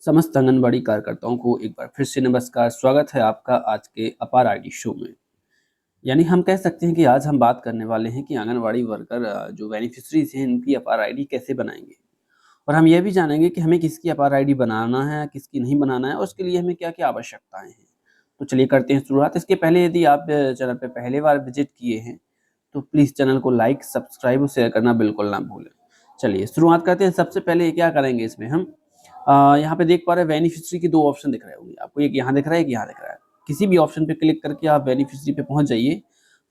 समस्त आंगनबाड़ी कार्यकर्ताओं को एक बार फिर से नमस्कार। स्वागत है आपका आज के अपार आईडी शो में। यानी हम कह सकते हैं कि आज हम बात करने वाले हैं कि आंगनबाड़ी वर्कर जो बेनिफिशरीज हैं इनकी अपार आईडी कैसे बनाएंगे, और हम यह भी जानेंगे कि हमें किसकी अपार आईडी बनाना है, किसकी नहीं बनाना है, और उसके लिए हमें क्या क्या आवश्यकताएं हैं। तो चलिए करते हैं शुरुआत। इसके पहले यदि आप चैनल पर पहले बार विजिट किए हैं तो प्लीज़ चैनल को लाइक, सब्सक्राइब और शेयर करना बिल्कुल ना भूलें। चलिए शुरुआत करते हैं। सबसे पहले क्या करेंगे, इसमें हम यहाँ पे देख पा रहे हैं बेनिफिशरी के दो ऑप्शन दिख रहे होंगे आपको, एक यहाँ दिख रहा है, एक यहाँ दिख रहा है। किसी भी ऑप्शन पे क्लिक करके आप बेनिफिशरी पे पहुंच जाइए।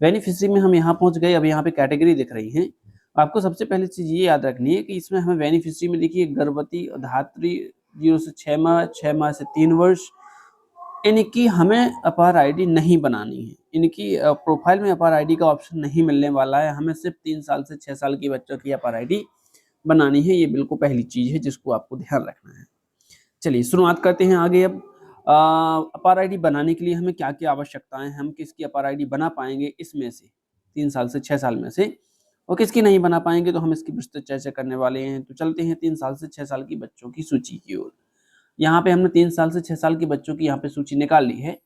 बेनिफिशरी में हम यहाँ पहुंच गए। अब यहाँ पे कैटेगरी दिख रही है। आपको सबसे पहले चीज़ ये याद रखनी है कि इसमें हमें बेनिफिशरी में देखिए गर्भवती धात्री 0 से 6 माह, 6 माह से 3 वर्ष, इनकी हमें अपार आईडी नहीं बनानी है। इनकी प्रोफाइल में अपार आईडी का ऑप्शन नहीं मिलने वाला है। हमें सिर्फ 3 साल से 6 साल के बच्चों की अपार आईडी बनानी है। ये बिल्कुल पहली चीज़ है जिसको आपको ध्यान रखना है। चलिए शुरुआत करते हैं आगे। अब अपार आईडी बनाने के लिए हमें क्या क्या आवश्यकताएं हैं, हम किसकी अपार आईडी बना पाएंगे इसमें से 3 साल से 6 साल में से, और किसकी नहीं बना पाएंगे, तो हम इसकी विस्तृत चर्चा करने वाले हैं। तो चलते हैं 3 साल से 6 साल की बच्चों की सूची की ओर। यहाँ पे हमने 3 साल से 6 साल के बच्चों की यहाँ पे सूची निकाल ली है।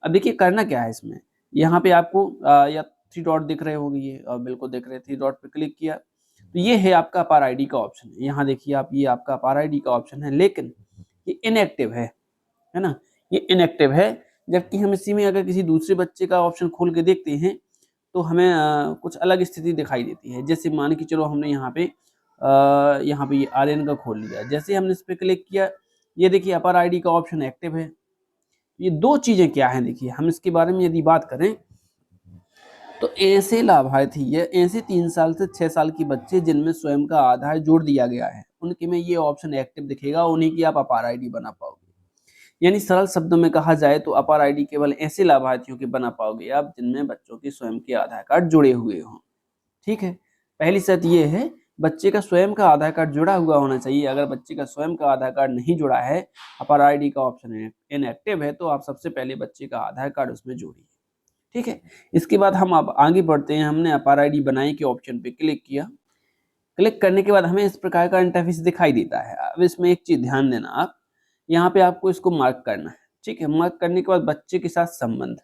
अब देखिए करना क्या है इसमें। यहाँ पे आपको या 3 डॉट दिख रहे होंगे, ये और बिल्कुल दिख रहे, 3 डॉट पे क्लिक किया तो ये है आपका अपार आईडी का ऑप्शन। यहाँ देखिए आप, ये आपका अपार आईडी का ऑप्शन है, लेकिन ये इनएक्टिव है ना, ये इनएक्टिव है। जबकि हम इसी में अगर किसी दूसरे बच्चे का ऑप्शन खोल के देखते हैं तो हमें कुछ अलग स्थिति दिखाई देती है। जैसे मान के चलो हमने यहाँ पे ये आर्यन का खोल लिया। जैसे हमने इस पर क्लिक किया, ये देखिए अपार आईडी का ऑप्शन एक्टिव है। ये दो चीजें क्या हैं, देखिए हम इसके बारे में यदि बात करें तो ऐसे लाभार्थी है, ऐसे 3 साल से 6 साल के बच्चे जिनमें स्वयं का आधार जोड़ दिया गया है, उनके में ये ऑप्शन एक्टिव दिखेगा, उन्हीं की आप अपार आईडी बना पाओगे। यानी सरल शब्दों में कहा जाए तो अपार आईडी केवल ऐसे लाभार्थियों के बना पाओगे आप जिनमें बच्चों के स्वयं के आधार कार्ड जुड़े हुए हों। ठीक है, पहली शर्त ये है बच्चे का स्वयं का आधार कार्ड जुड़ा हुआ होना चाहिए। अगर बच्चे का स्वयं का आधार कार्ड नहीं जुड़ा है, अपार आईडी का ऑप्शन इनएक्टिव है, तो आप सबसे पहले बच्चे का आधार कार्ड उसमें जोड़िए। ठीक है, इसके बाद हम अब आगे बढ़ते हैं। हमने अपार आईडी बनाई के ऑप्शन पे क्लिक किया। क्लिक करने के बाद हमें इस प्रकार का इंटरफेस दिखाई देता है। अब इसमें एक चीज ध्यान देना, आप यहाँ पे आपको इसको मार्क करना है। ठीक है, मार्क करने के बाद बच्चे के साथ संबंध,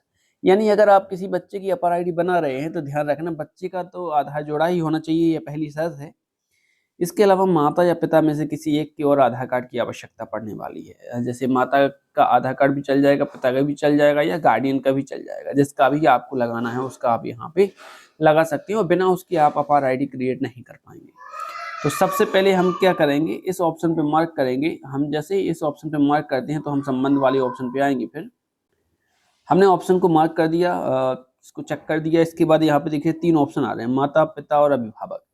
यानी अगर आप किसी बच्चे की अपार आईडी बना रहे हैं तो ध्यान रखना बच्चे का तो आधार जोड़ा ही होना चाहिए, ये पहली शर्त है। इसके अलावा माता या पिता में से किसी एक की और आधार कार्ड की आवश्यकता पड़ने वाली है। जैसे माता का आधार कार्ड भी चल जाएगा, पिता का भी चल जाएगा, या गार्डियन का भी चल जाएगा। जिसका भी आपको लगाना है उसका आप यहाँ पे लगा सकते हो, बिना उसकी आप अपार आईडी क्रिएट नहीं कर पाएंगे। तो सबसे पहले हम क्या करेंगे, इस ऑप्शन पे मार्क करेंगे। हम जैसे इस ऑप्शन पे मार्क करते हैं तो हम संबंध वाले ऑप्शन पे आएंगे। फिर हमने ऑप्शन को मार्क कर दिया, इसको चेक कर दिया। इसके बाद यहाँ पे देखिए 3 ऑप्शन आ रहे हैं, माता, पिता और अभिभावक।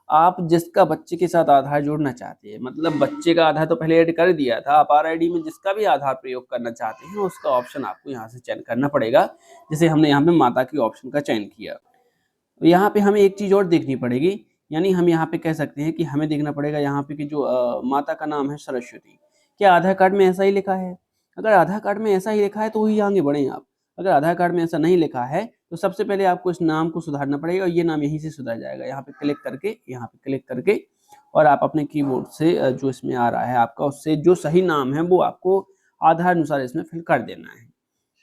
आप जिसका बच्चे के साथ आधार जोड़ना चाहते हैं, मतलब बच्चे का आधार तो पहले ऐड कर दिया था, अपार आईडी में जिसका भी आधार प्रयोग करना चाहते हैं उसका ऑप्शन आपको यहाँ से चयन करना पड़ेगा। जैसे हमने यहाँ पे माता की ऑप्शन का चयन किया। तो यहाँ पे हमें एक चीज और देखनी पड़ेगी, यानी हम यहाँ पे कह सकते हैं कि हमें देखना पड़ेगा यहाँ पे कि जो माता का नाम है सरस्वती, क्या आधार कार्ड में ऐसा ही लिखा है। अगर आधार कार्ड में ऐसा ही लिखा है तो ही आगे बढ़ें आप। अगर आधार कार्ड में ऐसा नहीं लिखा है तो सबसे पहले आपको इस नाम को सुधारना पड़ेगा, और ये नाम यहीं से सुधर जाएगा। यहाँ पे क्लिक करके और आप अपने कीबोर्ड से जो इसमें आ रहा है आपका, उससे जो सही नाम है वो आपको आधार अनुसार इसमें फिल कर देना है।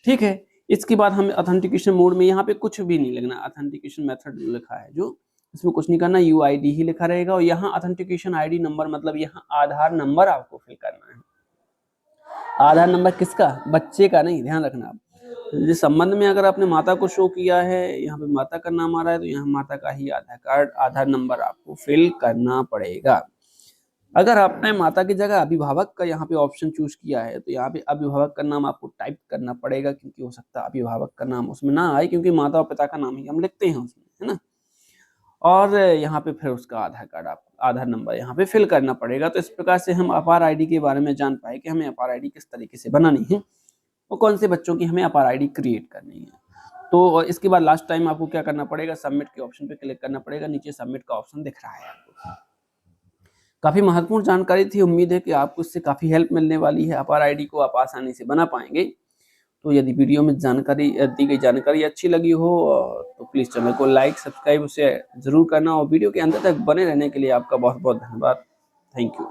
ठीक है, इसके बाद हमें ऑथेंटिकेशन मोड में यहाँ पे कुछ भी नहीं लिखना। ऑथेंटिकेशन मेथड लिखा है जो, इसमें कुछ नहीं करना, UID ही लिखा रहेगा। और यहाँ ऑथेंटिकेशन ID नंबर, मतलब यहाँ आधार नंबर आपको फिल करना है। आधार नंबर किसका, बच्चे का नहीं, ध्यान रखना आप। जिस संबंध में अगर आपने माता को शो किया है, यहाँ पे माता का नाम आ रहा है, तो यहाँ माता का ही आधार नंबर आपको फिल करना पड़ेगा। अगर आपने माता की जगह अभिभावक का यहाँ पे ऑप्शन चूज किया है तो यहाँ पे अभिभावक का नाम आपको टाइप करना पड़ेगा, क्योंकि हो सकता है अभिभावक का नाम उसमें ना आए, क्योंकि माता और पिता का नाम ही हम लिखते हैं उसमें, है ना। और यहाँ पे फिर उसका आधार नंबर यहाँ पे फिल करना पड़ेगा। तो इस प्रकार से हम अपार आईडी के बारे में जान पाए कि हमें अपार आईडी किस तरीके से बनानी है और कौन से बच्चों की हमें अपार आईडी क्रिएट करनी है। तो इसके बाद लास्ट टाइम आपको क्या करना पड़ेगा, सबमिट के ऑप्शन पे क्लिक करना पड़ेगा। नीचे सबमिट का ऑप्शन दिख रहा है आपको। काफी महत्वपूर्ण जानकारी थी, उम्मीद है कि आपको इससे काफी हेल्प मिलने वाली है। अपार आईडी को आप आसानी से बना पाएंगे। तो यदि वीडियो में दी गई जानकारी अच्छी लगी हो तो प्लीज चैनल को लाइक, सब्सक्राइब उसे जरूर करना, और वीडियो के अंत तक बने रहने के लिए आपका बहुत बहुत धन्यवाद। Thank you.